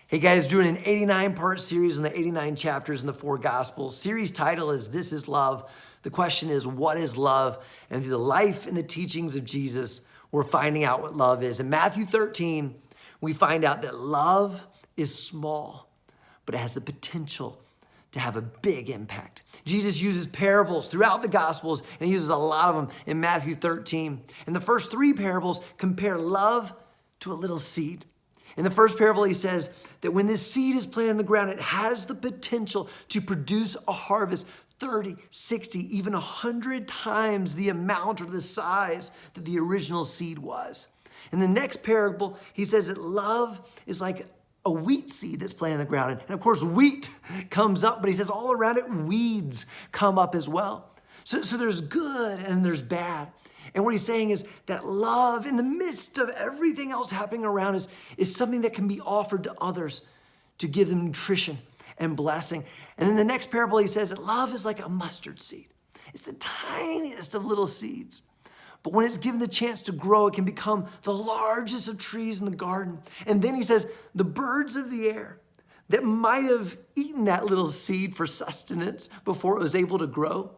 Hey guys, doing an 89-part series on the 89 chapters in the four Gospels. Series title is This is Love. The question is, what is love? And through the life and the teachings of Jesus, we're finding out what love is. In Matthew 13, we find out that love is small, but it has the potential to have a big impact. Jesus uses parables throughout the Gospels, and he uses a lot of them in Matthew 13. And the first three parables compare love to a little seed. In the first parable, he says that when this seed is planted in the ground, it has the potential to produce a harvest 30, 60, even 100 times the amount or the size that the original seed was. In the next parable, he says that love is like a wheat seed that's planted in the ground. And of course, wheat comes up, but he says all around it, weeds come up as well. So there's good and there's bad. And what he's saying is that love, in the midst of everything else happening around us, is something that can be offered to others to give them nutrition and blessing. And in the next parable, he says that love is like a mustard seed. It's the tiniest of little seeds. But when it's given the chance to grow, it can become the largest of trees in the garden. And then he says, the birds of the air that might have eaten that little seed for sustenance before it was able to grow,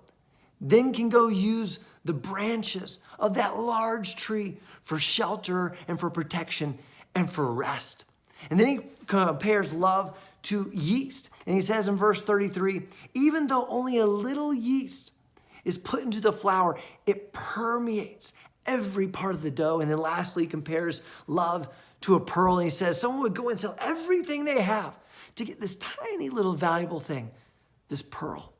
then can go use the branches of that large tree for shelter and for protection and for rest. And then he compares love to yeast. And he says in verse 33, even though only a little yeast is put into the flour, it permeates every part of the dough. And then lastly, he compares love to a pearl. And he says someone would go and sell everything they have to get this tiny little valuable thing, this pearl.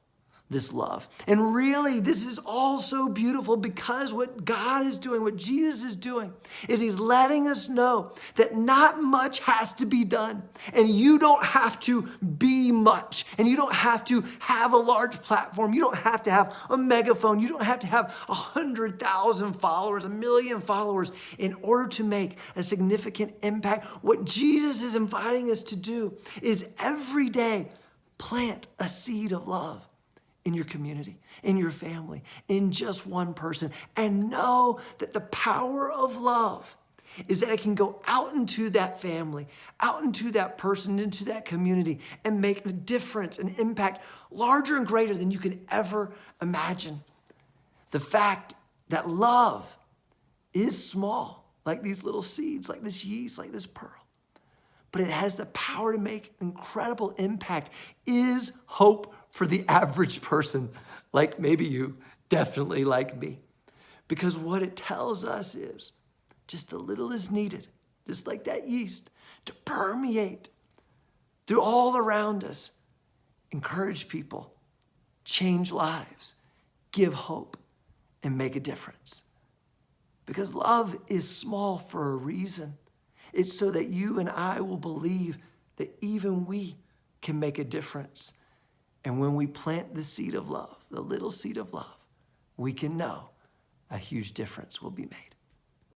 This love. And really, this is all so beautiful because what God is doing, what Jesus is doing, is he's letting us know that not much has to be done. And you don't have to be much. And you don't have to have a large platform. You don't have to have a megaphone. You don't have to have 100,000 followers, 1 million followers in order to make a significant impact. What Jesus is inviting us to do is every day plant a seed of love in your community, in your family, in just one person, and know that the power of love is that it can go out into that family, out into that person, into that community, and make a difference, an impact larger and greater than you can ever imagine. The fact that love is small, like these little seeds, like this yeast, like this pearl, but it has the power to make incredible impact, is hope for the average person, like maybe you, definitely like me. Because what it tells us is just a little is needed, just like that yeast, to permeate through all around us, encourage people, change lives, give hope, and make a difference. Because love is small for a reason. It's so that you and I will believe that even we can make a difference. And when we plant the seed of love, the little seed of love, we can know a huge difference will be made.